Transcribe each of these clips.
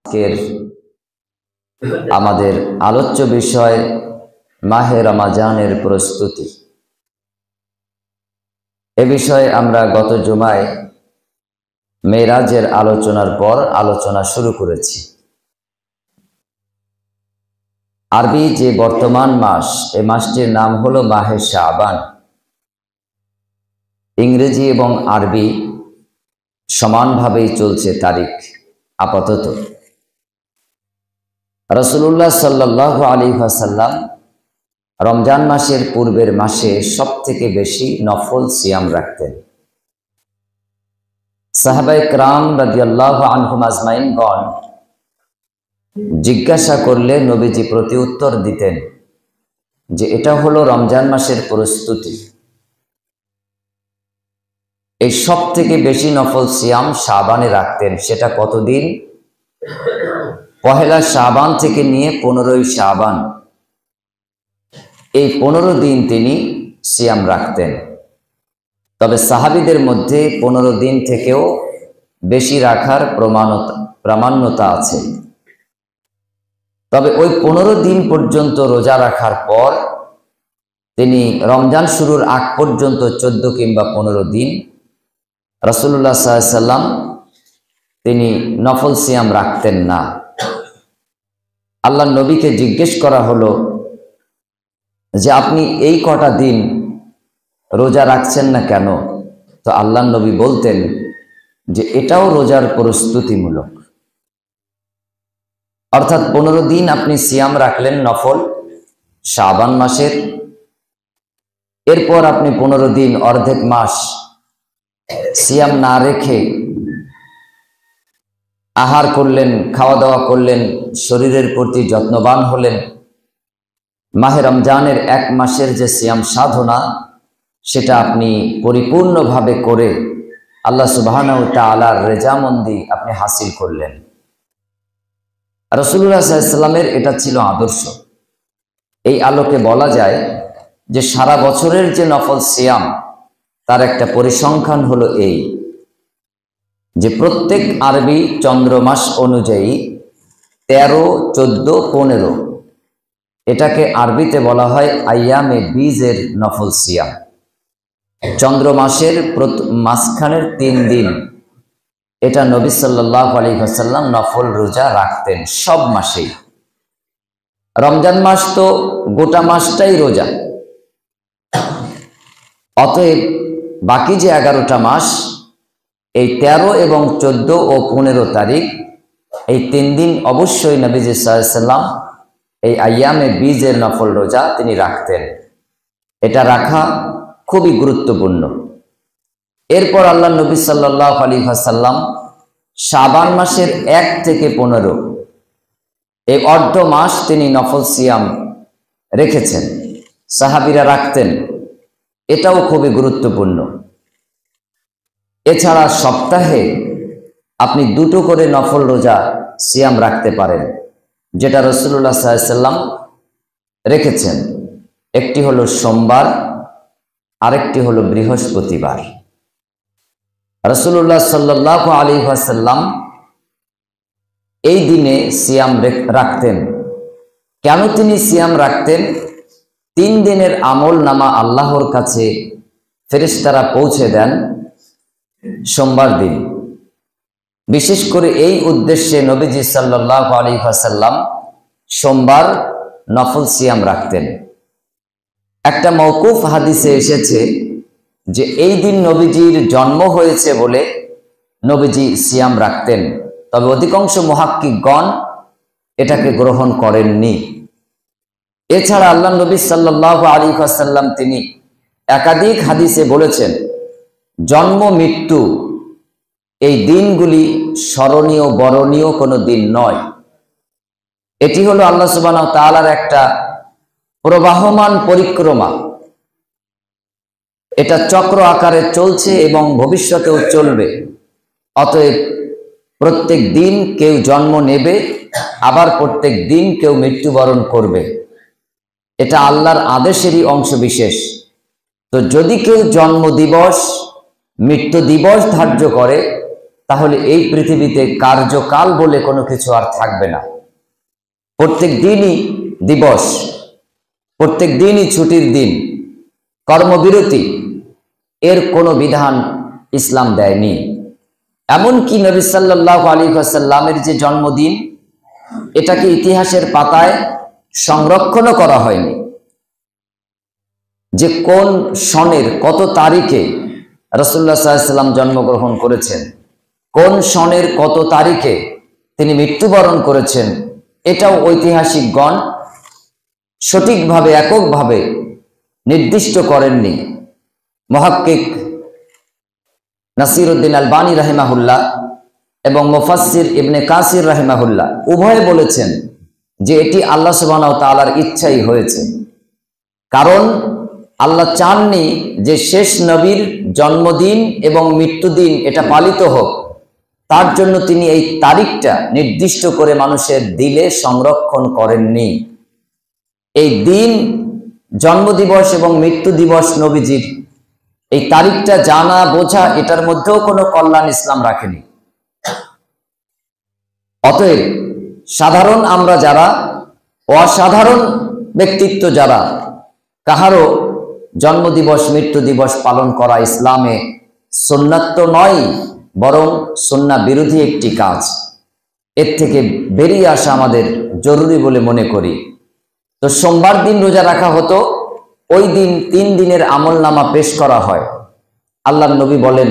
আজকের আমাদের আলোচ্য বিষয় মাহে রমাজানের প্রস্তুতি। এ বিষয়ে আমরা গত জুমায় মেরাজের আলোচনার পর আলোচনা শুরু করেছি। আরবি যে বর্তমান মাস, এই মাসটির নাম হলো মাহে শাবান। ইংরেজি এবং আরবি সমানভাবেই চলছে তারিখ আপাতত। রাসূলুল্লাহ সাল্লাল্লাহু আলাইহি ওয়াসাল্লাম রমজান মাসের পূর্বের মাসে সবথেকে বেশি নফল সিয়াম রাখতেন। সাহাবায়ে কেরাম রাদিয়াল্লাহু আনহুম আজমাইনগণ জিজ্ঞাসা করলে নবীজি প্রতি উত্তর দিতেন যে এটা হলো রমজান মাসের প্রস্তুতি। এই সবথেকে বেশি নফল সিয়াম শাবানে রাখতেন। সেটা কতদিন? পহেলা শাবান থেকে নিয়ে 15ই শাবান, এই 15 দিন তিনি সিয়াম রাখতেন। তবে সাহাবীদের মধ্যে 15 দিন থেকেও বেশি রাখার প্রামাণ্যতা আছে। তবে ওই 15 দিন পর্যন্ত রোজা রাখার পর তিনি রমজান শুরুর আগ পর্যন্ত 14 কিংবা 15 দিন রাসূলুল্লাহ সাল্লাল্লাহু আলাইহি ওয়াসাল্লাম তিনি নফল সিয়াম রাখতেন না। আল্লাহর নবীকে জিজ্ঞেস করা হলো যে আপনি এই কটা দিন রোজা রাখছেন না কেন? তো আল্লাহর নবী বলতেন যে এটাও রোজার প্রস্তুতিমূলক। অর্থাৎ 15 দিন আপনি সিয়াম রাখলেন নফল শাবান মাসের, এরপর আপনি 15 দিন অর্ধেক মাস সিয়াম না রেখে আহার করলেন, খাওয়া দাওয়া করলেন, শরীরের প্রতি যত্নবান হলেন। মাহে রমজানের 1 মাসের যে সিয়াম সাধনা, সেটা আপনি পরিপূর্ণভাবে করে আল্লাহ সুবহানাহু ওয়া তাআলার রেজামন্দি আপনি হাসিল করলেন। রাসূলুল্লাহ সাল্লাল্লাহু আলাইহি ওয়াসাল্লামের এটা ছিল আদর্শ। এই আলোকে বলা যায় যে সারা বছরের যে নফল সিয়াম, তার একটা পরিসংখ্যান হলো এই যে প্রত্যেক আরবি চন্দ্রমাস অনুযায়ী 13, 14, 15 এটাকে আরবিতে বলা হয় আইয়ামে বীজের নফল সিয়াম। চন্দ্র মাসের মাঝখানের 3 দিন এটা নবী সাল্লাল্লাহু আলাইহি ওয়াসাল্লাম নফল রোজা রাখতেন সব মাসেই। রমজান মাস তো গোটা মাসটাই রোজা, অতএব বাকি যে 11টা মাস, এই 13 এবং 14 ও 15 তারিখ, এই 3 দিন অবশ্যই নবীজি সাল্লাল্লাহু আলাইহি ওয়াসাল্লাম এই আইয়ামে বীজের নফল রোজা তিনি রাখতেন। এটা রাখা খুবই গুরুত্বপূর্ণ। এরপর আল্লাহ নবী সাল্লাল্লাহু আলাইহি ওয়াসাল্লাম শাবান মাসের 1 থেকে 15 এই অর্ধ মাস তিনি নফল সিয়াম রেখেছেন, সাহাবীরা রাখতেন। এটাও খুবই গুরুত্বপূর্ণ। এছাড়া সপ্তাহে আপনি 2টো করে নফল রোজা সিয়াম রাখতে পারেন, যেটা রাসূলুল্লাহ সাল্লাল্লাহু আলাইহি ওয়াসাল্লাম রেখেছেন। একটি হলো সোমবার, আরেকটি হলো বৃহস্পতিবার। রাসূলুল্লাহ সাল্লাল্লাহু আলাইহি ওয়াসাল্লাম এই দিনে সিয়াম রাখতেন। কেন তিনি সিয়াম রাখতেন? 3 দিনের আমল নামা আল্লাহর কাছে ফেরেশতারা পৌঁছে দেন সোমবার দিন। বিশেষ করে এই উদ্দেশ্যে নবীজি সাল্লাল্লাহু আলাইহি ওয়াসাল্লাম সোমবার নফল সিয়াম রাখতেন। একটা মওকুফ হাদিসে এসেছে যে এই দিন নবীজির জন্ম হয়েছে বলে নবীজি সিয়াম রাখতেন। তবে অধিকাংশ মুহাক্কিকগণ এটাকে গ্রহণ করেননি। এছাড়া আল্লাহ নবী সাল্লাল্লাহু আলাইহি ওয়াসাল্লাম তিনি একাধিক হাদিসে বলেছেন জন্ম মৃত্যু এই দিনগুলি স্মরণীয় বরণীয় কোনো দিন নয়। এটি হলো আল্লাহ সুবহানাহু ওয়া তাআলার একটা প্রবাহমান পরিক্রমা। এটা চক্র আকারে চলছে এবং ভবিষ্যতেও চলবে। অতএব প্রত্যেক দিন কেউ জন্ম নেবে, আবার প্রত্যেক দিন কেউ মৃত্যুবরণ করবে। এটা আল্লাহর আদেশেরই অংশ বিশেষ। তো যদি কেউ জন্ম দিবস, মৃত্যু দিবস ধার্য করে, তাহলে এই পৃথিবীতে কার্যকাল বলে কোনো কিছু আর থাকবে না। প্রত্যেক দিনই দিবস, প্রত্যেক দিনই ছুটির দিন, কর্মবিরতি, এর কোনো বিধান ইসলাম দেয়নি। এমনকি নবী সাল্লাল্লাহু আলাইহি ওয়াসাল্লামের যে জন্মদিন, এটাকে ইতিহাসের পাতায় সংরক্ষণও করা হয়নি যে কোন সনের কত তারিখে রাসূলুল্লাহ সাল্লাল্লাহু আলাইহি ওয়াসাল্লাম জন্মগ্রহণ করেছেন, কোন সনের কত তারিখে তিনি মৃত্যুবরণ করেছেন। এটাও ঐতিহাসিকগণ সঠিকভাবে এককভাবে নির্দিষ্ট করেননি। মুহাক্কিক নাসিরউদ্দিন আলবানী রাহিমাহুল্লাহ এবং মুফাসসির ইবনে কাসির রাহিমাহুল্লাহ উভয়ে বলেছেন যে এটি আল্লাহ সুবহানাহু ওয়া তাআলার ইচ্ছাই হয়েছে। কারণ আল্লাহ চাননি যে শেষ নবীর জন্মদিন এবং মৃত্যুদিন এটা পালিত হোক, তার জন্য তিনি এই তারিখটা নির্দিষ্ট করে মানুষের দিলে সংরক্ষণ করেননি। এই দিন, জন্মদিবস এবং মৃত্যু দিবস নবীজির, এই তারিখটা জানা বোঝা, এটার মধ্যেও কোনো কল্যাণ ইসলাম রাখেনি। অতএব সাধারণ আমরা যারা, অসাধারণ ব্যক্তিত্ব যারা, কাহারও জন্মদিবস মৃত্যু দিবস পালন করা ইসলামে সুন্নাত তো নয়, বরং সুন্নাহ বিরোধী একটি কাজ। এর থেকে বেরিয়ে আসা আমাদের জরুরি বলে মনে করি। তো সোমবার দিন রোজা রাখা হতো, ওই দিন 3 দিনের আমলনামা পেশ করা হয়। আল্লাহর নবী বলেন,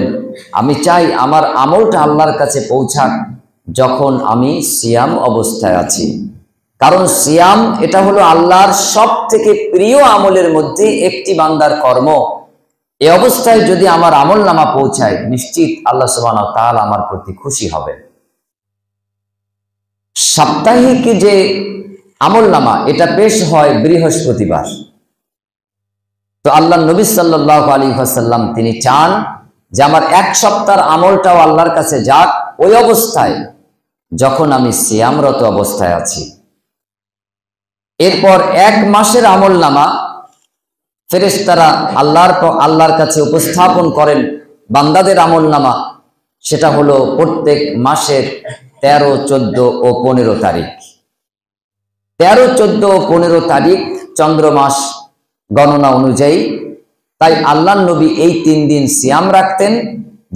আমি চাই আমার আমলটা আল্লাহর কাছে পৌঁছাক যখন আমি সিয়াম অবস্থায় আছি। কারণ সিয়াম এটা হলো আল্লাহর সব থেকে প্রিয় আমলের মধ্যে একটি বান্দার কর্ম। এই অবস্থায় যদি আমার আমলনামা পৌঁছায়, নিশ্চিত আল্লাহ সুবহানাহু ওয়া তাআলা আমার প্রতি খুশি হবেন। সাপ্তাহিক যে আমলনামা, এটা পেশ হয় বৃহস্পতিবার। তো আল্লাহ নবী সাল্লাল্লাহু আলাইহি ওয়াসাল্লাম তিনি চান যে আমার 1 সপ্তাহের আমলটাও আল্লাহর কাছে যাক ওই অবস্থায় যখন আমি সিয়ামরত অবস্থায় আছি। এরপর 1 মাসের আমলনামা ফেরেশতারা আল্লাহর কাছে উপস্থাপন করেন বান্দাদের আমলনামা। সেটা হলো প্রত্যেক মাসের 13, 14 ও 15 তারিখ। 13, 14 ও 15 তারিখ চন্দ্রমাস গণনা অনুযায়ী। তাই আল্লাহর নবী এই 3 দিন সিয়াম রাখতেন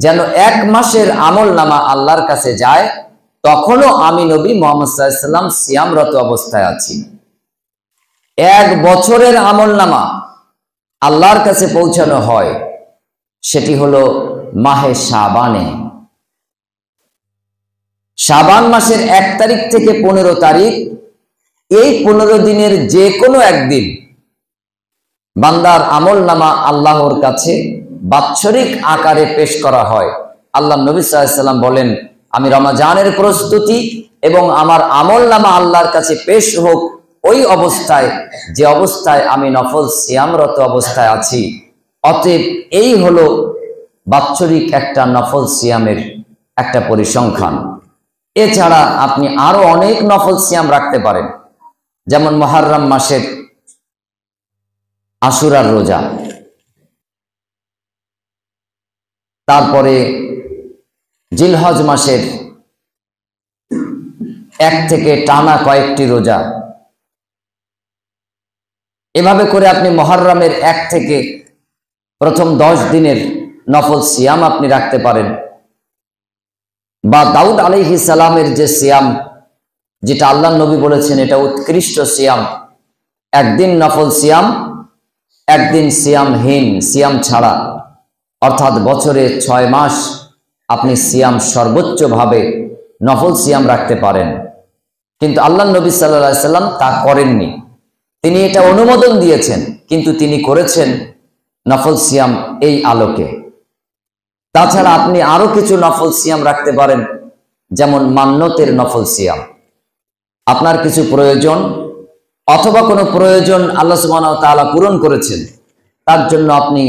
যেন 1 মাসের আমলনামা আল্লাহর কাছে যায়। তখনও আমি নবী মুহাম্মদ সাল্লাল্লাহু আলাইহি ওয়াসাল্লাম সিয়ামরত অবস্থায় আছি। 1 বছরের আমলনামা আল্লাহর কাছে পৌঁছানো হয়, সেটি হলো মাহে শাবানে। শাবান মাসের 1 তারিখ থেকে 15 তারিখ, এই 15 দিনের যে কোনো একদিন বান্দার আমলনামা আল্লাহর কাছে বাৎসরিক আকারে পেশ করা হয়। আল্লাহ নবী সাল্লাল্লাহু আলাইহি ওয়াসাল্লাম বলেন, আমি রমজানের প্রস্তুতি এবং আমার আমলনামা আল্লাহর কাছে পেশ হোক ওই অবস্থায়, যে অবস্থায় আমি নফল সিয়ামরত অবস্থায় আছি। অতএব এই হলো বাৎসরিক একটা নফল সিয়ামের একটা পরিসংখ্যান। এছাড়া আপনি আরো অনেক নফল সিয়াম রাখতে পারেন, যেমন মুহররম মাসের আশুরার রোজা, তারপরে জিলহজ মাসের 1 থেকে টানা কয়েকটি রোজা। এভাবে করে আপনি মুহররমের 1 থেকে প্রথম 10 দিনের নফল সিয়াম আপনি রাখতে পারেন। বা দাউদ আলাইহিস সালামের যে সিয়াম, যেটা আল্লাহ নবী বলেছেন এটা উৎকৃষ্ট সিয়াম, 1 দিন নফল সিয়াম, 1 দিন সিয়ামহীন, সিয়াম ছাড়া, অর্থাৎ বছরে 6 মাস আপনি সিয়াম সর্বোচ্চভাবে নফল সিয়াম রাখতে পারেন। কিন্তু আল্লাহ নবী সাল্লাল্লাহু আলাইহি সাল্লাম তা করেননি। তিনি এটা অনুমোদন দিয়েছেন, কিন্তু তিনি করেছেন নফল সিয়াম এই আলোকে। তাছাড়া আপনি আরো কিছু নফল সিয়াম রাখতে পারেন, যেমন মান্নতের নফল সিয়াম। আপনার কিছু প্রয়োজন অথবা কোনো প্রয়োজন আল্লাহ সুবহানাহু ওয়া তাআলা পূরণ করেছেন, তার জন্য আপনি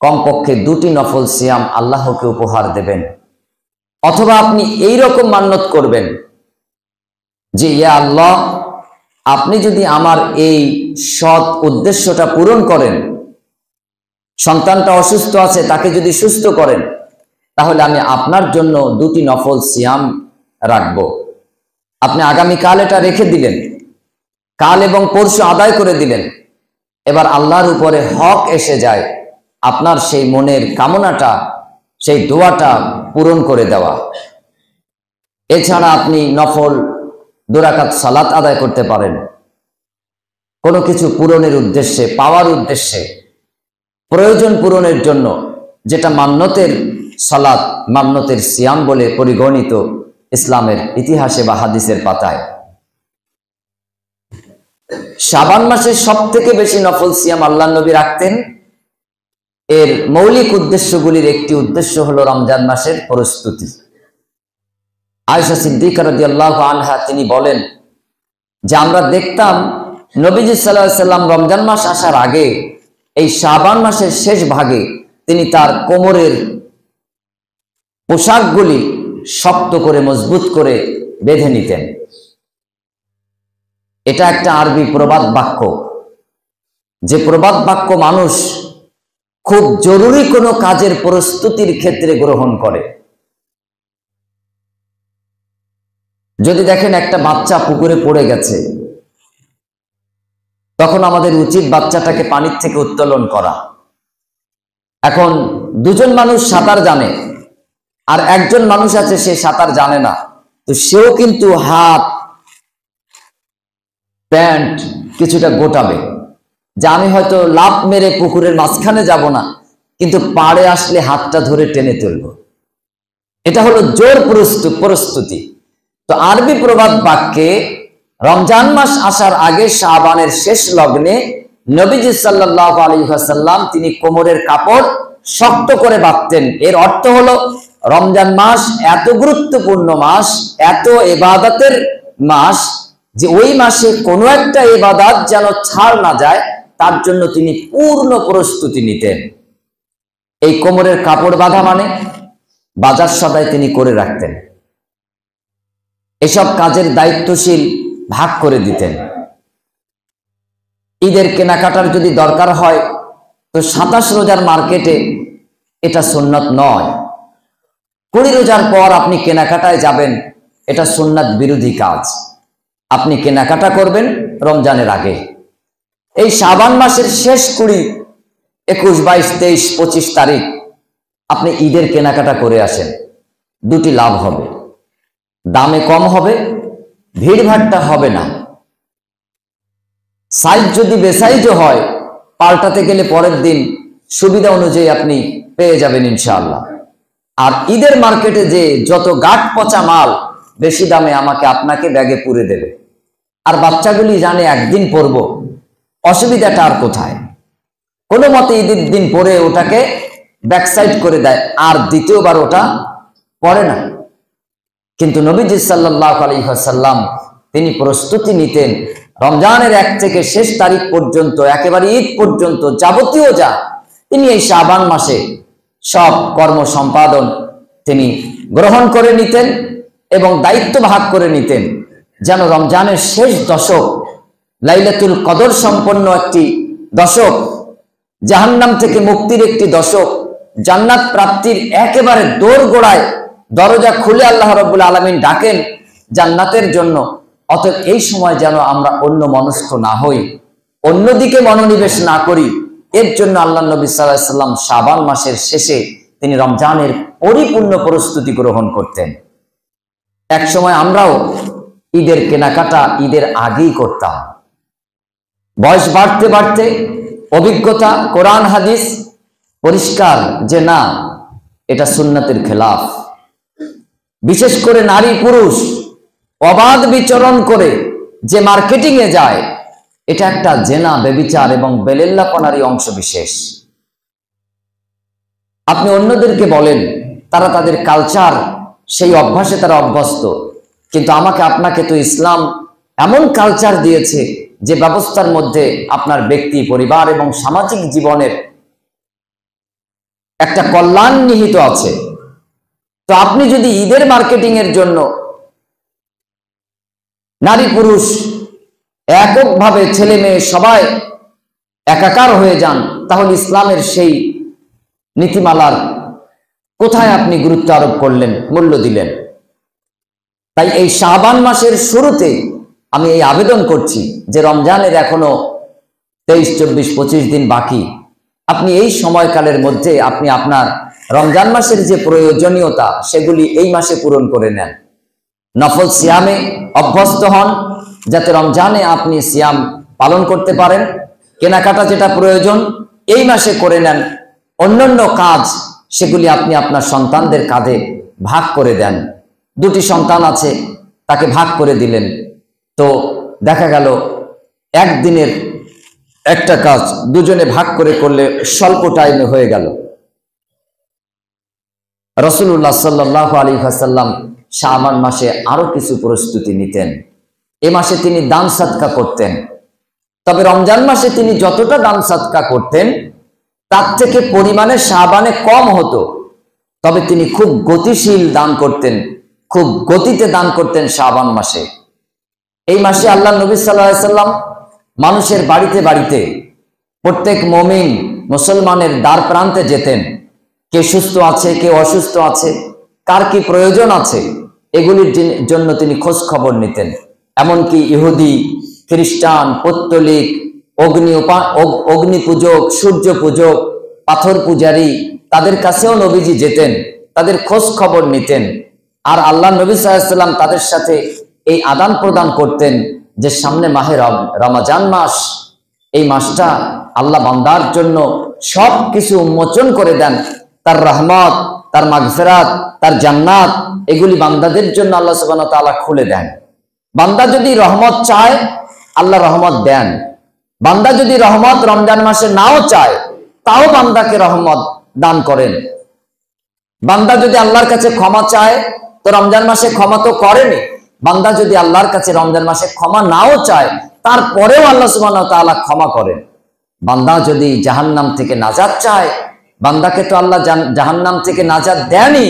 কমপক্ষে 2টি নফল সিয়াম আল্লাহকে উপহার দেবেন। অথবা আপনি এই রকম মান্নত করবেন যে, ইয়া আল্লাহ, আপনি যদি আমার এই সৎ উদ্দেশ্যটা পূরণ করেন, সন্তানটা অসুস্থ আছে তাকে যদি সুস্থ করেন, তাহলে আমি আপনার জন্য দুটি নফল সিয়াম রাখব। আপনি আগামীকাল এটা রেখে দিলেন, কাল এবং পরশু আদায় করে দিলেন। এবার আল্লাহর উপরে হক এসে যায় আপনার সেই মনের কামনাটা, সেই দোয়াটা পূরণ করে দেওয়া। এছাড়া আপনি নফল 2 রাকাত সালাত আদায় করতে পারেন কোনো কিছু পূরণের উদ্দেশ্যে, পাওয়ার উদ্দেশ্যে, প্রয়োজন পূরণের জন্য, যেটা মান্নতের সালাত, মান্নতের সিয়াম বলে পরিগণিত ইসলামের ইতিহাসে বা হাদিসের পাতায়। শাবান মাসে সব থেকে বেশি নফল সিয়াম আল্লাহ নবী রাখতেন। এর মৌলিক উদ্দেশ্যগুলির একটি উদ্দেশ্য হলো রমজান মাসের প্রস্তুতি। আয়েশা সিদ্দিকা রাদিয়াল্লাহু আনহা তিনি বলেন যে আমরা দেখতাম নবীজি সাল্লাল্লাহু আলাইহি সাল্লাম রমজান মাস আসার আগে এই শাবান মাসের শেষ ভাগে তিনি তার কোমরের পোশাকগুলি শক্ত করে মজবুত করে বেঁধে নিতেন। এটা একটা আরবি প্রবাদ বাক্য, যে প্রবাদ বাক্য মানুষ খুব জরুরি কোনো কাজের প্রস্তুতির ক্ষেত্রে গ্রহণ করে। যদি দেখেন একটা বাচ্চা পুকুরে পড়ে গেছে, তখন আমাদের উচিত বাচ্চাটাকে পানির থেকে উত্তোলন করা। এখন দুজন মানুষ সাঁতার জানে আর একজন মানুষ আছে সে সাঁতার জানে না, তো সেও কিন্তু হাত প্যান্ট কিছুটা গোটাবে যে আমি হয়তো লাফ মেরে পুকুরের মাঝখানে যাব না, কিন্তু পাড়ে আসলে হাতটা ধরে টেনে তুলব। এটা হলো জোর প্রস্তুতি। তো আরবি প্রবাদ বাক্যে রমজান মাস আসার আগে শাবানের শেষ লগ্নে নবীজি সাল্লাল্লাহু আলাইহি ওয়াসাল্লাম তিনি কোমরের কাপড় শক্ত করে বাঁধতেন। এর অর্থ হলো রমজান মাস এত গুরুত্বপূর্ণ মাস, এত ইবাদতের মাস, যে ওই মাসে কোনো একটা ইবাদত যেন ছাড় না যায়, তার জন্য তিনি পূর্ণ প্রস্তুতি নিতেন। এই কোমরের কাপড় বাঁধা মানে বাজার সদাই তিনি করে রাখতেন, এসব কাজের দায়িত্বশীল ভাগ করে দিতেন। ঈদের কেনাকাটার যদি দরকার হয় তো 27 রোজার মার্কেটে এটা সুন্নাত নয়। 20 রোজার পর আপনি কেনাকাটায় যাবেন, এটা সুন্নাত বিরোধী কাজ। আপনি কেনাকাটা করবেন রমজানের আগে। এই শাবান মাসের শেষ 20, 21, 22, 23, 25 তারিখ আপনি ঈদের কেনাকাটা করে আসেন। দুটি লাভ হবে, দামে কম হবে, ভিড়ভাট্টা হবে না। সাইজ যদি বেসাইজও হয়, পাল্টাতে গেলে পরের দিন সুবিধা অনুযায়ী আপনি পেয়ে যাবেন ইনশাআল্লাহ। আর ঈদের মার্কেটে যে যত গাঁট পচা মাল বেশি দামে আমাকে আপনাকে ব্যাগে পুরে দেবে, আর বাচ্চাগুলি জানে একদিন পরবো, অসুবিধাটা আর কোথায়? কোনো মতে ঈদের দিন পরে ওটাকে ব্যাকসাইড করে দেয়, আর দ্বিতীয়বার ওটা পরে না। কিন্তু নবীজি সাল্লাল্লাহু আলাইহি ওয়াসাল্লাম তিনি প্রস্তুতি নিতেন রমজানের 1 থেকে শেষ তারিখ পর্যন্ত, একেবারে ঈদ পর্যন্ত যাবতীয় যা তিনি এই শাবান মাসে সব কর্ম সম্পাদন তিনি গ্রহণ করে নিতেন এবং দায়িত্ব ভাগ করে নিতেন, যেন রমজানের শেষ দশক লাইলাতুল কদর সম্পন্ন একটি দশক, জাহান্নাম থেকে মুক্তির একটি দশক, জান্নাত প্রাপ্তির একেবারে দোরগোড়ায় দরজা খুলে আল্লাহ রাব্বুল আলামিন ডাকেন জান্নাতের জন্য। অতএব এই সময় যেন আমরা অন্য মনস্ক না হই, অন্যদিকে মনোনিবেশ না করি। এর জন্য আল্লাহ নবী সাল্লাল্লাহু আলাইহি ওয়াসাল্লাম শাবান মাসের শেষে তিনি রমজানের পরিপূর্ণ প্রস্তুতি গ্রহণ করতেন। এক সময় আমরাও ঈদের কেনাকাটা ঈদের আগেই করতাম। বয়স বাড়তে বাড়তে অভিজ্ঞতা, কোরআন হাদিস পরিষ্কার যে না, এটা সুন্নাতের খেলাফ। বিশেষ করে নারী পুরুষ অবাধ বিচরণ করে যে মার্কেটিং এ যায়, এটা একটা জেনা, ব্যভিচার এবং বেলেল্লাপনারই অংশ বিশেষ। আপনি অন্যদেরকে বলেন তারা তাদের কালচার, সেই অভ্যাসে তারা অভ্যস্ত, কিন্তু আমাকে আপনাকে তো ইসলাম এমন কালচার দিয়েছে যে ব্যবস্থার মধ্যে আপনার ব্যক্তি, পরিবার এবং সামাজিক জীবনের একটা কল্যাণ নিহিত আছে। তো আপনি যদি ঈদের মার্কেটিং এর জন্য নারী পুরুষ এককভাবে, ছেলে মেয়ে সবাই একাকার হয়ে যান, তাহলে ইসলামের সেই নীতিমালার কোথায় আপনি গুরুত্ব আরোপ করলেন, মূল্য দিলেন? তাই এই শাবান মাসের শুরুতে আমি এই আবেদন করছি যে রমজানের এখনো 23, 24, 25 দিন বাকি। আপনি এই সময়কালের মধ্যে আপনি আপনার রমজান মাসের যে প্রয়োজনীয়তা সেগুলি এই মাসে পূরণ করে নেন। নফল সিয়ামে অভ্যস্ত হন, যাতে রমজানে আপনি সিয়াম পালন করতে পারেন। কেনাকাটা যেটা প্রয়োজন এই মাসে করে নেন। অন্যান্য কাজ সেগুলি আপনি আপনার সন্তানদের কাঁধে ভাগ করে দেন। 2টি সন্তান আছে, তাকে ভাগ করে দিলেন, তো দেখা গেল একদিনের একটা কাজ দুজনে ভাগ করে করলে স্বল্প টাইমে হয়ে গেল। রাসূলুল্লাহ সাল্লাল্লাহু আলাইহি ওয়াসাল্লাম শাবান মাসে আরো কিছু প্রস্তুতি নিতেন। এ মাসে তিনি দান সাদকা করতেন, তবে রমজান মাসে তিনি যতটা দান সাদকা করতেন তার থেকে পরিমাণে শাবানে কম হতো। তবে তিনি খুব গতিশীল দান করতেন, খুব গতিতে দান করতেন শাবান মাসে। এই মাসে আল্লাহ নবী সাল্লাল্লাহু আলাইহি ওয়াসাল্লাম মানুষের বাড়িতে বাড়িতে, প্রত্যেক মুমিন মুসলমানের দ্বার প্রান্তে যেতেন। কে সুস্থ আছে, কে অসুস্থ আছে, কার কি প্রয়োজন আছে, এগুলির জন্য তিনি খোঁজ খবর নিতেন। এমনকি ইহুদি, খ্রিস্টান, পৌত্তলিক, অগ্নি পূজক, সূর্য পূজক, পাথর পূজারী, তাদের কাছেও নবীজি যেতেন, তাদের খোঁজ খবর নিতেন। আর আল্লাহ নবী সাল্লাল্লাহু আলাইহি ওয়াসাল্লাম তাদের সাথে এই আদান প্রদান করতেন যে সামনে মাহে রমজান মাস, এই মাসটা আল্লাহ বান্দার জন্য সব কিছু উন্মোচন করে দেন। তার রহমত, তার মাগফিরাত, তার জান্নাত, এগুলি বান্দাদের জন্য আল্লাহ সুবহানাহু ওয়া তাআলা খুলে দেন। বান্দা যদি রহমত চায় আল্লাহ রহমত দেন। বান্দা যদি রহমত রমজান মাসে নাও চায় তাও বান্দাকে রহমত দান করেন। বান্দা যদি আল্লাহর কাছে ক্ষমা চায় তো রমজান মাসে ক্ষমা তো করেনি। বান্দা যদি আল্লাহর কাছে রমজান মাসে ক্ষমা নাও চায় তারপরেও আল্লাহ সুবহানাহু ওয়া তাআলা ক্ষমা করেন। বান্দা যদি জাহান্নাম থেকে নাজাত চায়, বান্দাকে তো আল্লাহ জাহান্নাম থেকে নাজাত দেয়নি।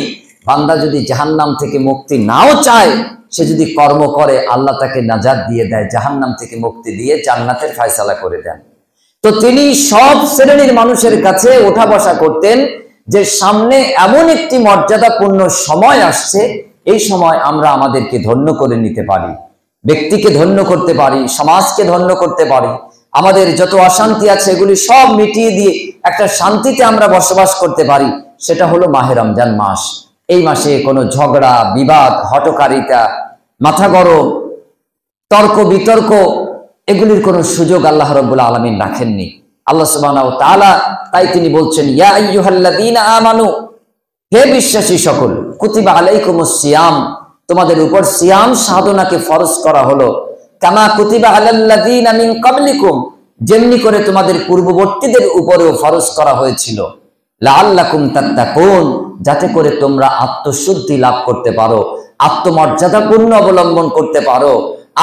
বান্দা যদি জাহান্নাম থেকে মুক্তি নাও চায়, সে যদি কর্ম করে আল্লাহ তাকে নাজাত দিয়ে দেয়, জাহান্নাম থেকে মুক্তি দিয়ে জান্নাতের ফয়সালা করে দেন। তো তিনি সব শ্রেণীর মানুষের কাছে ওঠা বসা করতেন যে সামনে এমন একটি মর্যাদাপূর্ণ সময় আসছে, এই সময় আমরা আমাদেরকে ধন্য করে নিতে পারি, ব্যক্তিকে ধন্য করতে পারি, সমাজকে ধন্য করতে পারি। আমাদের যত অশান্তি আছে এগুলি সব মিটিয়ে দিয়ে একটা শান্তিতে আমরা বসবাস করতে পারি। সেটা হলো মাহে রমজান মাস। এই মাসে কোনো ঝগড়া, বিবাদ, হটকারিতা, মাথা গরম, তর্ক বিতর্ক, এগুলির কোনো সুযোগ আল্লাহ রাব্বুল আলামিন রাখেননি। আল্লাহ সুবহানাহু ওয়া তাআলা তাই তিনি বলছেন, ইয়া আইয়ুহাল্লাযীনা আমানু, হে বিশ্বাসী সকল, কুতিবা আলাইকুমুস সিয়াম, তোমাদের উপর সিয়াম সাধনাকে ফরজ করা হলো, কামা কুতিবা আলাল্লাযীনা মিন ক্বাবলিকুম, যেমনি করে তোমাদের পূর্ববর্তীদের উপরেও ফরজ করা হয়েছিল, লাআল্লাকুম তাত্তাকুন, যাতে করে তোমরা আত্মশুদ্ধি লাভ করতে পারো, আত্মমর্যাদাপূর্ণ অবলম্বন করতে পারো,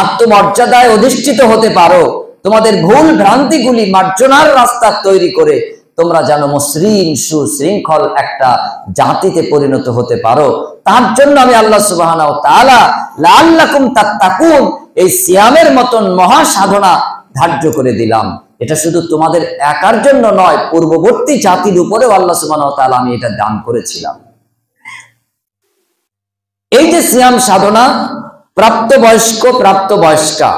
আত্মমর্যাদায় অধিষ্ঠিত হতে পারো, তোমাদের ভুল ভ্রান্তিগুলি মার্জনার রাস্তা তৈরি করে তোমরা যেন মসৃণ সুশৃঙ্খল একটা জাতিতে পরিণত হতে পারো। তার জন্য আমি আল্লাহ সুবহানাহু ওয়া তাআলা লাআল্লাকুম তাত্তাকুন এই সিয়ামের মতন মহা সাধনা ধার্য করে দিলাম। এটা শুধু তোমাদের একার জন্য নয়, পূর্ববর্তী জাতির উপরেও আল্লাহ সুবহানাহু ওয়া তাআলা আমি এটা দান করেছিলাম। এই যে সিয়াম সাধনা, প্রাপ্তবয়স্ক, প্রাপ্তবয়স্কা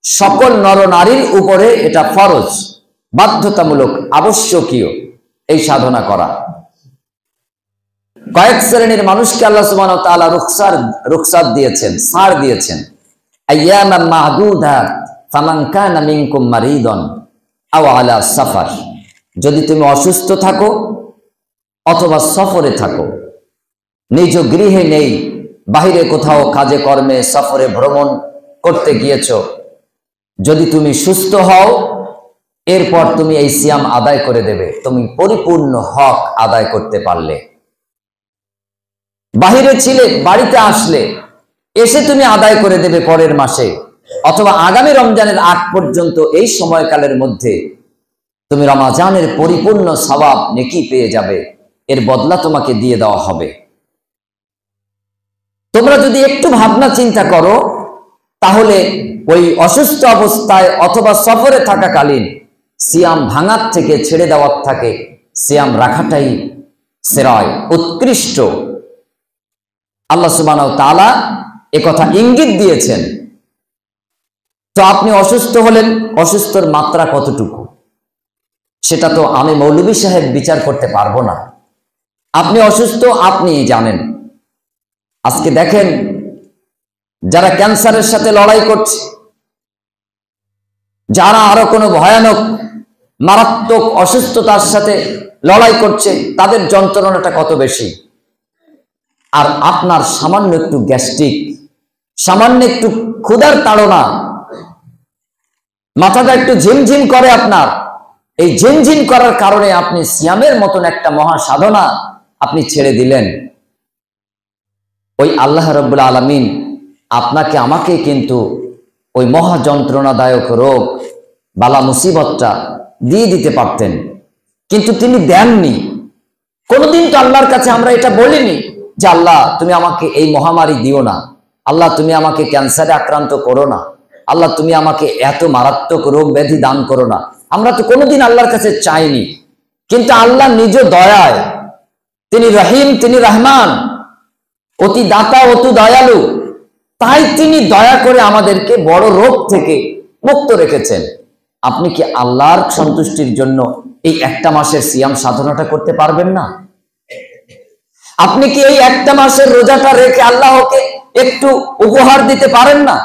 সকল নরনারীর উপরে এটা ফরজ, বাধ্যতামূলক, আবশ্যকীয় এই সাধনা করা। কয়েক শ্রেণীর মানুষকে আল্লাহ সুবহানাহু ওয়া তাআলা রুখসাত দিয়েছেন, ছাড় দিয়েছেন। আইয়ামান মাহদুদাত ফামান কানা মিনকুম মারিদান আও আলা সাফার, যদি তুমি অসুস্থ থাকো অথবা সফরে থাকো, নিজ গৃহে নেই, বাহিরে কোথাও কাজে কর্মে সফরে ভ্রমণ করতে গিয়েছো, যদি তুমি সুস্থ হও এরপর তুমি এই সিয়াম আদায় করে দেবে, তুমি পরিপূর্ণ হক আদায় করতে পারলে। বাহিরে ছিলে, বাড়িতে আসলে এসে তুমি আদায় করে দেবে পরের মাসে, অথবা আগামী রমজানের আগ পর্যন্ত এই সময়কালের মধ্যে তুমি রমজানের পরিপূর্ণ সওয়াব নেকি পেয়ে যাবে, এর বদলা তোমাকে দিয়ে দেওয়া হবে। তোমরা যদি একটু ভাবনা চিন্তা করো তাহলে ওই অসুস্থ অবস্থায় অথবা সফরে থাকাকালীন সিয়াম ভাঙার থেকে, ছেড়ে দেওয়ার থাকে সিয়াম রাখাটাই শ্রেয়, উৎকৃষ্ট। আল্লাহ সুবহানাহু ওয়া তাআলা একথা ইঙ্গিত দিয়েছেন। তো আপনি অসুস্থ হলেন, অসুস্থর মাত্রা কতটুকু সেটা তো আমি মৌলভী সাহেব বিচার করতে পারবো না। আপনি অসুস্থ, আপনি জানেন। আজকে দেখেন যারা ক্যান্সারের সাথে লড়াই করছে, যারা আরো কোনো ভয়ানক মারাত্মক অসুস্থতার সাথে লড়াই করছে, তাদের যন্ত্রণাটা কত বেশি। আর আপনার সামান্য একটু গ্যাস্ট্রিক, সামান্য একটু ক্ষুধার তাড়না, মাথাটা একটু ঝিমঝিম করে আপনার, এই ঝিমঝিম করার কারণে আপনি সিয়ামের মতন একটা মহা সাধনা আপনি ছেড়ে দিলেন। ওই আল্লাহ রাব্বুল আলামিন আপনাকে আমাকে কিন্তু ওই মহা যন্ত্রণাদায়ক রোগ বালা মুসিবতটা দিয়ে দিতে পারতেন, কিন্তু তিনি দেননি। কোনোদিন তো আল্লাহর কাছে আমরা এটা বলিনি যে আল্লাহ তুমি আমাকে এই মহামারী দিও না, আল্লাহ তুমি আমাকে ক্যান্সারে আক্রান্ত করো না, আল্লাহ তুমি আমাকে এত মারাত্মক রোগ ব্যাধি দান করো না। আমরা তো কোনোদিন আল্লাহর কাছে চাইনি। কিন্তু আল্লাহ নিজ দয়ায়, তিনি রহিম, তিনি রহমান, অতি দাতা, অতি দয়ালু, তাই তিনি দয়া করে আমাদেরকে বড় রোগ থেকে মুক্ত রেখেছেন। আপনি কি আল্লাহর সন্তুষ্টির জন্য এই একটা মাসের সিয়াম সাধনাটা করতে পারবেন না? আপনি কি এই একটা মাসের রোজাটা রেখে আল্লাহকে একটু উপহার দিতে পারেন না?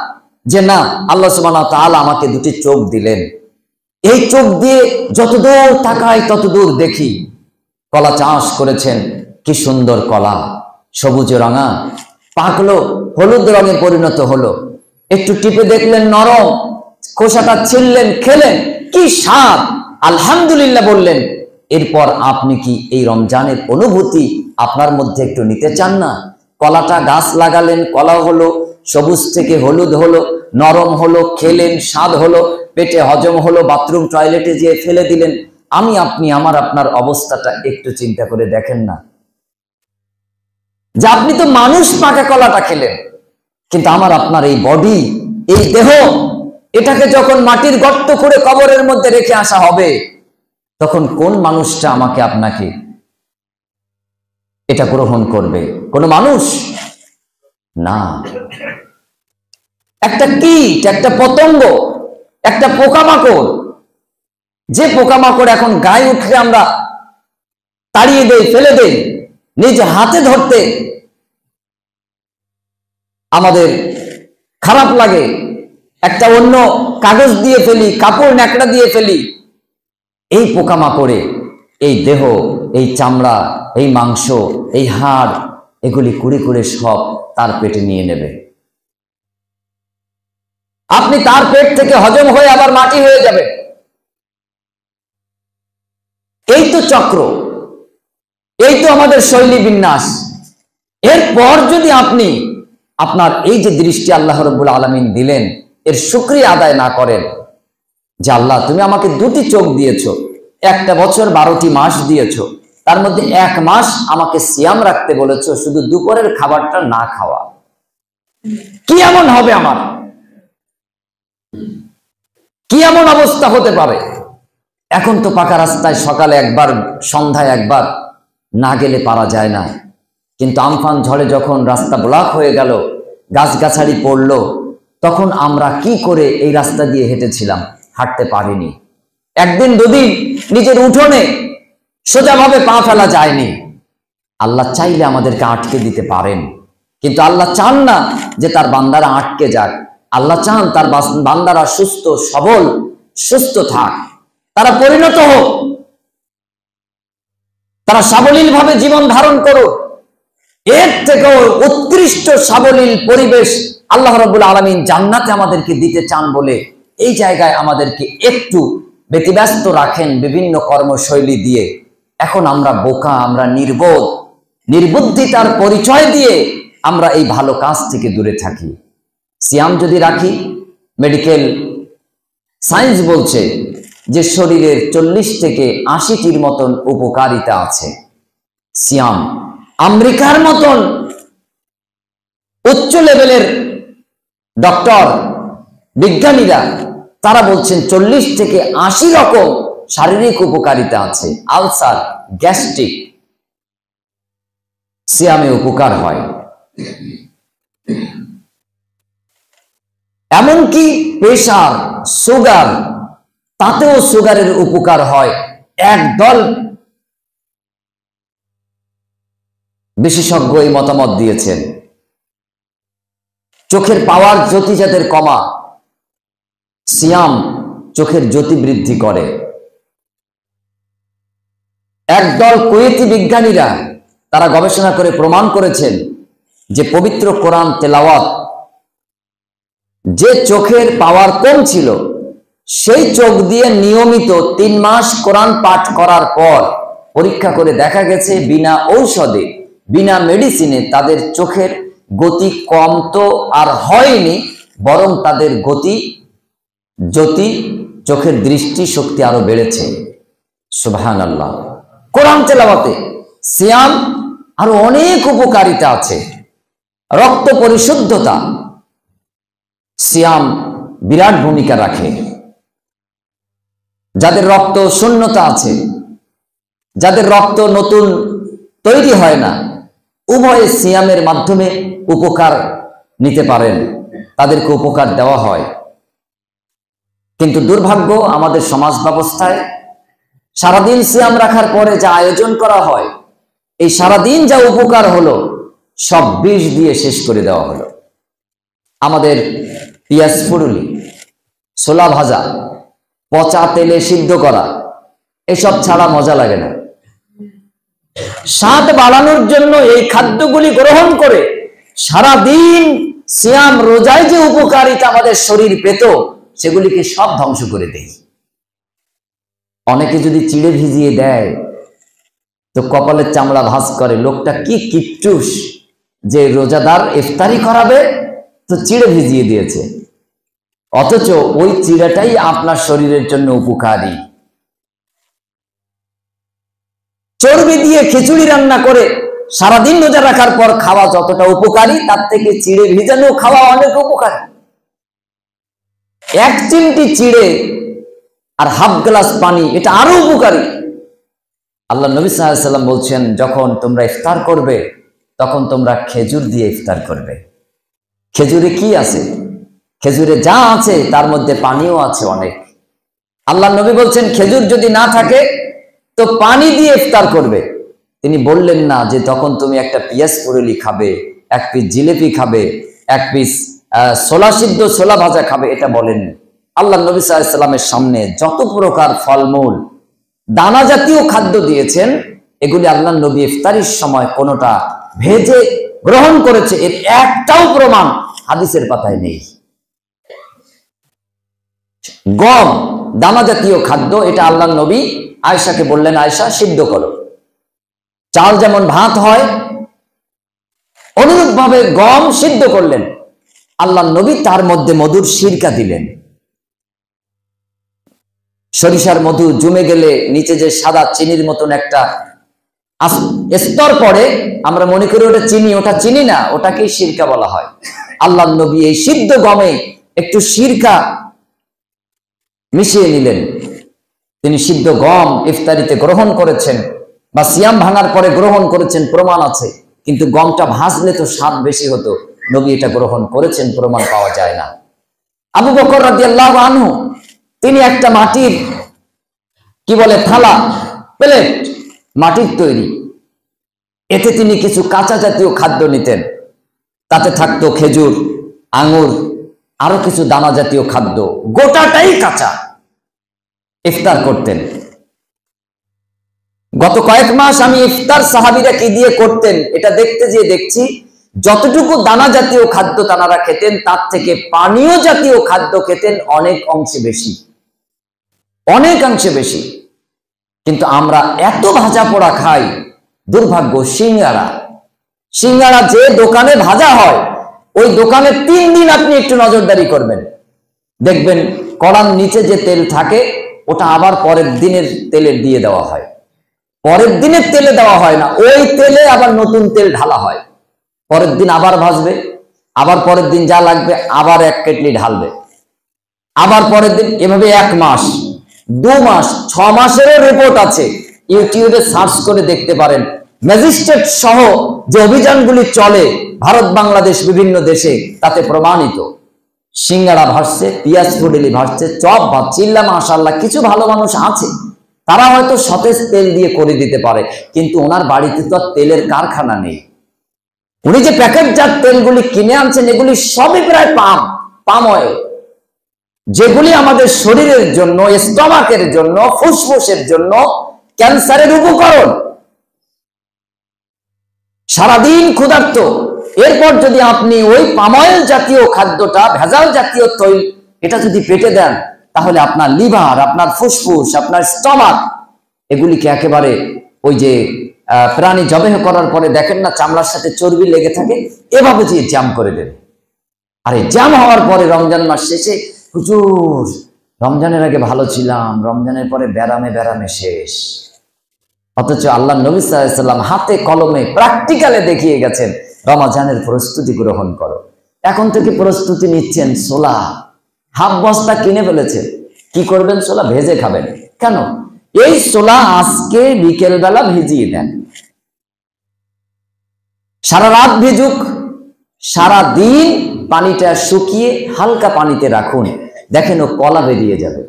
যে না, আল্লাহ সুবহানাহু ওয়া তাআলা আমাকে দুটি চোখ দিলেন, এই চোখ দিয়ে যতদূর তাকাই ততদূর দেখি। কলা চাষ করেছেন, কি সুন্দর কলা, সবুজ রাঙা, পাকলো, হলুদ রঙে পরিণত হলো। একটু টিপে দেখলেন নরম, খোসাটা ছিললেন, খেলেন, কি স্বাদ, আলহামদুলিল্লাহ বললেন। এরপর আপনি কি এই রমজানের অনুভূতি আপনার মধ্যে একটু নিতে চান না? কলাটা গাছ লাগালেন, কলা হলো, সবুজ থেকে হলুদ হলো, নরম হলো, খেলেন, স্বাদ হলো, পেটে হজম হলো, বাথরুম টয়লেটে যেয়ে ফেলে দিলেন। আমি আপনি আমার আপনার অবস্থাটা একটু চিন্তা করে দেখেন না, যে আপনি তো মানুষ পাকা কলাটা খেলেন, কিন্তু আমার আপনার এই বডি, এই দেহ, এটাকে যখন মাটির গর্ত করে কবরের মধ্যে রেখে আসা হবে, তখন কোন মানুষটা আমাকে আপনাকে এটা গ্রহণ করবে? কোন মানুষ না। একটা কীট, একটা পতঙ্গ, একটা পোকামাকড়, যে পোকামাকড় এখন গায়ে উঠলে আমরা তাড়িয়ে দেই, ফেলে দেই, নিজ হাতে ধরতে আমাদের খারাপ লাগে, একটা অন্য কাগজ দিয়ে ফেলি, কাপড় ন্যাকড়া দিয়ে ফেলি। এই পোকামাকড়ে এই দেহ, এই চামড়া, এই মাংস, এই হাড়, এগুলি কুড়ে কুড়ে সব তার পেটে নিয়ে নেবে। আপনি তার পেট থেকে হজম হয়ে আবার মাটি হয়ে যাবে। এই তো চক্র, এই তো আমাদের শৈলী বিন্যাস। এরপর যদি আপনি আপনার এই যে দৃষ্টি আল্লাহ রাব্বুল আলামিন দিলেন, এর শুকরিয়া আদায় না করেন, যে আল্লাহ তুমি আমাকে দুটি চোখ দিয়েছো, একটা বছর 12টি মাস দিয়েছো, তার মধ্যে এক মাস আমাকে সিয়াম রাখতে বলেছো, শুধু দুপুরের খাবারটা না খাওয়া, কি এমন হবে আমার? কি এমন অবস্থা হতে পারে? এখন তো পাকা রাস্তায় সকালে একবার, সন্ধ্যায় একবার না গেলে পারা যায় না। কিন্তু আমফান ঝড়ে যখন রাস্তা ব্লক হয়ে গেল, গাছগাছালি পড়লো, তখন আমরা কি করে এই রাস্তা দিয়ে হেঁটেছিলাম? হাঁটতে পারিনি। একদিন দুদিন নিজের উঠোনে সোজাভাবে পা ফেলা যায়নি। আল্লাহ চাইলে আমাদেরকে আটকে দিতে পারেন, কিন্তু আল্লাহ চান না যে তার বান্দারা আটকে যাক। আল্লাহ চান তার বান্দারা সুস্থ সবল, সুস্থ থাক, তারা পরিণত হোক, তারা সাবলীল ভাবে জীবন ধারণ করুক। এর থেকেও উৎকৃষ্ট সাবলীল পরিবেশ আল্লাহ রাব্বুল আলামিন জান্নাতে আমাদেরকে দিতে চান বলে এই জায়গায় আমাদেরকে একটু ব্যতিব্যস্ত রাখেন বিভিন্ন কর্মশৈলী দিয়ে। এখন আমরা বোকা, আমরা নির্বোধ, নির্বুদ্ধিতার পরিচয় দিয়ে আমরা এই ভালো কাজ থেকে দূরে থাকি। সিয়াম যদি রাখি, মেডিকেল সায়েন্স বলছে যে শরীরের 40 থেকে 80টির মতন উপকারিতা আছে সিয়াম। আমেরিকার মতন উচ্চ লেভেলের ডক্টর, বিজ্ঞানীরা তারা বলছেন 40 থেকে 80 রকম শারীরিক উপকারিতা আছে। আলসার, গ্যাস্ট্রিক, সিয়ামে উপকার হয়। এমনকি প্রেশার, সুগার, তাতেও সুগারের উপকার হয়। একদল বিশেষজ্ঞ এই মতামত দিয়েছেন। চোখের পাওয়ার জ্যোতি যাদের কমা, সিয়াম চোখের জ্যোতি বৃদ্ধি করে। একদল কুয়েতি বিজ্ঞানীরা তারা গবেষণা করে প্রমাণ করেছেন যে পবিত্র কোরআন তেলাওয়াত, যে চোখের পাওয়ার কম ছিল সেই চোখ দিয়ে নিয়মিত 3 মাস কোরআন পাঠ করার পর পরীক্ষা করে দেখা গেছে বিনা ঔষধে, বিনা মেডিসিনে তাদের চোখের গতি কম তো আর হয়নি, বরং তাদের জ্যোতি, চোখের দৃষ্টি শক্তি আরো বেড়েছে। সুবহানাল্লাহ। কোরআন তেলাওয়াতে সিয়াম আরো অনেক উপকারিতা আছে। রক্ত পরিশুদ্ধতা, সিয়াম বিরাট ভূমিকা রাখে। যাদের রক্ত শূন্যতা আছে, যাদের রক্ত নতুন তৈরি হয় না, উভয়ে সিয়ামের মাধ্যমে উপকার নিতে পারেন, তাদেরকে উপকার দেওয়া হয়। কিন্তু দুর্ভাগ্য, আমাদের সমাজ ব্যবস্থায় সারাদিন সিয়াম রাখার পরে যা আয়োজন করা হয়, এই সারাদিন যা উপকার হলো সব বিষ দিয়ে শেষ করে দেওয়া হলো। আমাদের পেঁয়াজ ফুরুলি, ছোলা ভাজা, পচা তেলে সিদ্ধ করা, এসব ছাড়া মজা লাগে না। স্বাদ বাড়ানোর জন্য এই খাদ্যগুলি গ্রহণ করে সারাদিন সিয়াম রোজায় যে উপকারিতা আমাদের শরীর পেত, সেগুলিকে সব ধ্বংস করে দেয়। অনেকে যদি চিড়ে ভিজিয়ে দেয় তো কপালের চামড়া ভাঁজ করে, লোকটা কি কিপটুস যে রোজাদার ইফতারি করাবে তো চিড়ে ভিজিয়ে দিয়েছে। অথচ ওই চিড়াটাই আপনার শরীরের জন্য উপকারী। চর্বি দিয়ে খিচুড়ি রান্না করে সারাদিন রোজা রাখার পর খাওয়া যতটা উপকারী, তার থেকে চিড়ে ভিজানো খাওয়া অনেক উপকারী। 1 চিমটি চিড়ে আর হাফ গ্লাস পানি, এটা আরো উপকারী। আল্লাহ নবী সাল্লাল্লাহু আলাইহি ওয়াসাল্লাম বলছেন, যখন তোমরা ইফতার করবে তখন তোমরা খেজুর দিয়ে ইফতার করবে। খেজুরে কি আছে? খেজুরে যা আছে তার মধ্যে পানিও আছে অনেক। আল্লাহ নবী বলছেন, খেজুর যদি না থাকে তো পানি দিয়ে ইফতার করবে। তিনি বললেন না যে তখন তুমি একটা পেঁয়াজ পুরুলি খাবে, 1 পিস জিলেপি খাবে, 1 পিস ছোলা সিদ্ধ, ছোলা ভাজা খাবে, এটা বলেন। আল্লাহ নবী সাল্লাল্লাহু আলাইহি ওয়াসাল্লামের সামনে যত প্রকার ফলমূল, দানা জাতীয় খাদ্য দিয়েছেন, এগুলি আল্লাহ নবী ইফতারির সময় কোনোটা ভেজে গ্রহণ করেছে, এর একটাও প্রমাণ হাদিসের পাতায় নেই। গম দানা জাতীয় খাদ্য, এটা আল্লাহ নবী আয়েশাকে বললেন, আয়েশা সিদ্ধ করো। চাল যেমন ভাত হয়, অনুরূপ ভাবে গম সিদ্ধ করলেন। আল্লাহ নবী তার মধ্যে মধুর সিরকা দিলেন। সরিষার মধু জমে গেলে নিচে যে সাদা চিনির মতন একটা স্তর পড়ে, আমরা মনে করি ওটা চিনি, ওটা চিনি না, ওটাকেই সিরকা বলা হয়। আল্লাহ নবী এই সিদ্ধ গমে একটু সিরকা মিশিয়ে নিলেন। তিনি সিদ্ধ গম ইফতারিতে গ্রহণ করেছেন, বা সিয়াম ভাঙার পরে গ্রহণ করেছেন, প্রমাণ আছে। কিন্তু গমটা ভাজলে তো স্বাদ বেশি হতো, নবী এটা গ্রহণ করেছেন, প্রমাণ পাওয়া যায় না। আবু বকর রাদিয়াল্লাহু আনহু, তিনি একটা মাটির কি বলে থালা, প্লেট, মাটির তৈরি, এতে তিনি কিছু কাঁচা জাতীয় খাদ্য নিতেন। তাতে থাকতো খেজুর, আঙুর, আরো কিছু দানা জাতীয় খাদ্য, গোটাটাই কাঁচা। ইফতার করতেন। গত কয়েক মাস আমি ইফতার সাহাবীরা কি দিয়ে করতেন এটা দেখতে যেয়ে দেখছি, যতটুকু দানা জাতীয় খাদ্য তারা খেতেন, তার থেকে পানীয় জাতীয় খাদ্য খেতেন অনেক অংশে বেশি, অনেকাংশে বেশি। কিন্তু আমরা এত ভাজা পোড়া খাই, দুর্ভাগ্য। সিঙ্গারা যে দোকানে ভাজা হয়, ওই দোকানে 3 দিন আপনি একটু নজরদারি করবেন, দেখবেন কড়ার নিচে যে তেল থাকে ওটা আবার পরের দিনের তেলে দিয়ে দেওয়া হয়। পরের দিনের তেলে দেওয়া হয় না, ওই তেলে আবার নতুন তেল ঢালা হয়। পরের দিন আবার ভাজবে, আবার পরের দিন যা লাগবে আবার 1 কেটলি ঢালবে, আবার পরের দিন, এভাবে 1 মাস, 2 মাস, 6 মাসেরও রিপোর্ট আছে। ইউটিউবে সার্চ করে দেখতে পারেন। ম্যাজিস্ট্রেট সহ যে অভিযানগুলি চলে ভারত বাংলাদেশ বিভিন্ন দেশে, তাতে প্রমাণিত। সিঙ্গাড়া ভাসছে, পিঁয়াজ ফুডেলি ভাসছে, চপ ভাসছে, ইল্লা মাশাআল্লাহ কিছু ভালো মানুষ আছে, তারা হয়তো সতেজ তেল দিয়ে করে দিতে পারে, কিন্তু ওনার বাড়িতে তো তেলের কারখানা নেই। উনি যে প্যাকেটজাত তেলগুলি কিনে আনছেন এগুলি সবই প্রায় পাম অয়েল, যেগুলি আমাদের শরীরের জন্য, স্টমাকের জন্য, ফুসফুসের জন্য ক্যান্সারের উপকরণ। সারাদিন ক্ষুধার্ত, এরপর যদি আপনি ওই পাম অয়েল জাতীয় খাদ্যটা, ভেজাল জাতীয় তৈল, এটা যদি পেটে দেন, তাহলে আপনার লিভার, আপনার ফুসফুস, আপনার স্টমাক এগুলিকে একেবারে ওই যে প্রাণী জবেহ করার পরে দেখেন না চামড়ার সাথে চর্বি লেগে থাকে, এভাবে যে জ্যাম করে দেবে। আর এই জ্যাম হওয়ার পরে রমজান মাস শেষে হুজুর রমজানের আগে ভালো ছিলাম, রমজানের পরে ব্যারামে শেষ। অথচ আল্লাহ নবী সাল্লাল্লাহু আলাইহি ওয়াসাল্লাম হাতে কলমে প্র্যাকটিক্যালে দেখিয়ে গেছেন রমজানের প্রস্তুতি গ্রহণ করো। এখন থেকে প্রস্তুতি নিচ্ছেন, ছোলা হাফ বস্তা কিনে ফেলেছেন, কি করবেন? ছোলা ভেজে খাবেন। কেন? এই ছোলা আজকে বিকেল বেলা ভিজিয়ে দেন, সারা রাত ভিজুক, সারা দিন পানিটা শুকিয়ে হালকা পানিতে রাখুন, দেখেন ও কলা বেরিয়ে যাবে।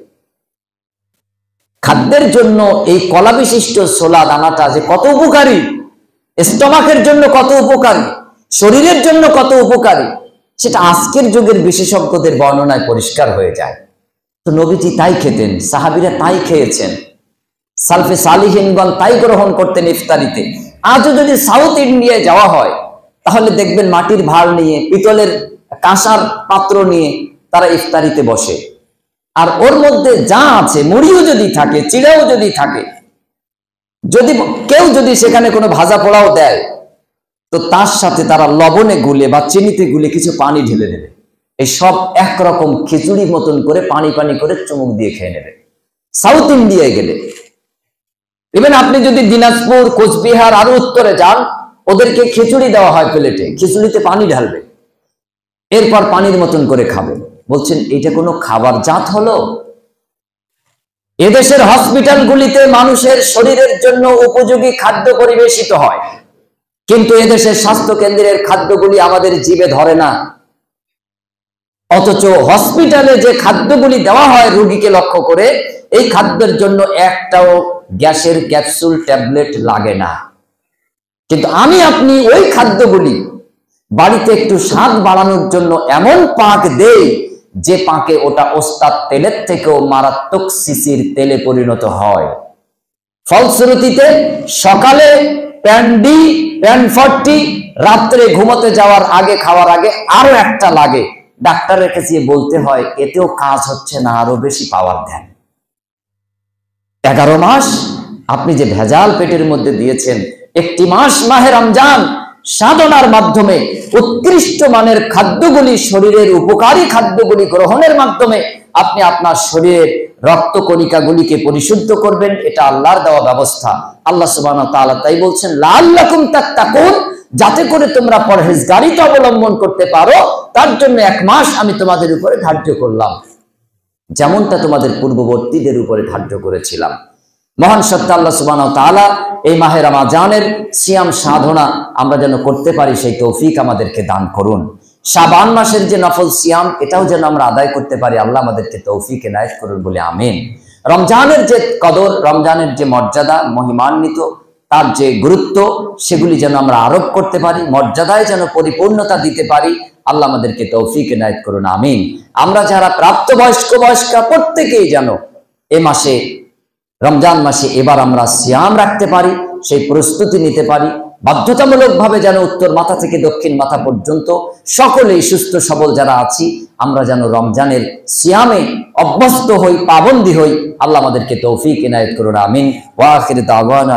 খাদ্যের জন্য এই কলা বিশিষ্ট ছোলা দানাটা যে কত উপকারী, স্টমাকের জন্য কত উপকারী, শরীরের জন্য কত উপকারী, সেটা আজকের যুগের বিশেষজ্ঞদের বর্ণনায় পরিষ্কার হয়ে যায়। তো নবীজি তাই খেতেন, সাহাবীরা তাই খেয়েছেন, সালফে সালিহিনগণ তাই গ্রহণ করতেন ইফতারিতে। আজও যদি সাউথ ইন্ডিয়ায় যাওয়া হয় তাহলে দেখবেন মাটির ভাঁড় নিয়ে, পিতলের কাঁসার পাত্র নিয়ে তারা ইফতারিতে বসে, আর ওর মধ্যে যা আছে, মুড়িও যদি থাকে, চিড়াও যদি থাকে, যদি কেউ যদি সেখানে কোনো ভাজা পোড়াও দেয়, তো তার সাথে তারা লবণে গুলে বা চিনিতে গুলে কিছু পানি ঢেলে দেবে। এই সব একরকম খিচুড়ি মতন করে পানি করে চুমুক দিয়ে খেয়ে নেবে। সাউথ ইন্ডিয়ায় গেলে, ইভেন আপনি যদি দিনাজপুর, কোচবিহার আরো উত্তরে যান, ওদেরকে খিচুড়ি দেওয়া হয় প্লেটে, খিচুড়িতে পানি ঢালবে, এরপর পানির মতন করে খাবে। বলছেন এটা কোনো খাবার জাত হলো? এদেশের হসপিটালগুলিতে মানুষের শরীরের জন্য উপযোগী খাদ্য পরিবেশিত হয়, কিন্তু এদেশের স্বাস্থ্য কেন্দ্রের খাদ্যগুলি আমাদের জিভে ধরে না। অথচ হসপিটালে যে খাদ্যগুলি দেওয়া হয় রোগীকে লক্ষ্য করে, এই খাদ্যের জন্য একটাও গ্যাসের ক্যাপসুল ট্যাবলেট লাগে না। কিন্তু আমি আপনি ওই খাদ্যগুলি বাড়িতে একটু স্বাদ বাড়ানোর জন্য এমন পাক দেই, যে পাকে ওটা ওস্তাদ তেলের থেকেও মারাত্মক সিসির তেলে পরিণত হয়। ফলশ্রুতিতে সকালে প্যান্ডি, প্যান40, রাত্রে ঘুমোতে যাওয়ার আগে, খাওয়ার আগে আরো একটা লাগে। ডাক্তারের কাছে বলতে হয় এতেও কাজ হচ্ছে না, আরো বেশি পাওয়ার দেন। 11 মাস আপনি যে ভেজাল পেটের মধ্যে দিয়েছেন, একটি মাস মাহে রমজান সাধনার মাধ্যমে উৎকৃষ্ট মানের খাদ্যগুলি, শরীরের উপকারী খাদ্যগুলি গ্রহণের মাধ্যমে আপনি আপনার শরীরের রক্তকণিকাগুলিকে পরিশুদ্ধ করবেন। এটা আল্লাহর দেওয়া ব্যবস্থা। আল্লাহ সুবহানাহু ওয়া তাআলা তাই বলছেন, লাআল্লাকুম তাত্তাকুন, যাতে করে তোমরা পরহেজগারিতা অবলম্বন করতে পারো, তার জন্য 1 মাস আমি তোমাদের উপরে ধার্য করলাম, যেমনটা তোমাদের পূর্ববর্তীদের উপরে ধার্য করেছিলাম। মহান সত্য আল্লাহ সুবহানাহু ওয়া তাআলা এই মাহে রমজানের সিয়াম সাধনা আমরা যেন করতে পারি, সেই তৌফিক আমাদেরকে দান করুন। শাবান মাসের যে নফল সিয়াম, এটাও যেন আমরা আদায় করতে পারি, আল্লাহ আমাদেরকে তৌফিক এনায়েত করুন বলে আমিন। রমজানের যে কদর, রমজানের যে মর্যাদা, মহিমান্বিত তার যে গুরুত্ব, সেগুলি যেন আমরা আরোপ করতে পারি, মর্যাদায় যেন পরিপূর্ণতা দিতে পারি, আল্লাহ আমাদেরকে তৌফিক এনায়েত করুন আমিন। আমরা যারা প্রাপ্তবয়স্ক, বয়স্কা, প্রত্যেকেই যেন এ মাসে, রমজান মাসে এবার আমরা সিয়াম রাখতে পারি, সেই প্রস্তুতি নিতে পারি। বাধ্যতামূলকভাবে যেন উত্তর মাথা থেকে দক্ষিণ মাথা পর্যন্ত সকলেই সুস্থ সবল যারা আছি, আমরা যেন রমজানের সিয়ামে অভ্যস্ত হই, পাবন্দী হই। আল্লাহ আমাদেরকে তৌফিক এনায়েত করুন আমিন। ওয়া আখিরু দাওয়ানা।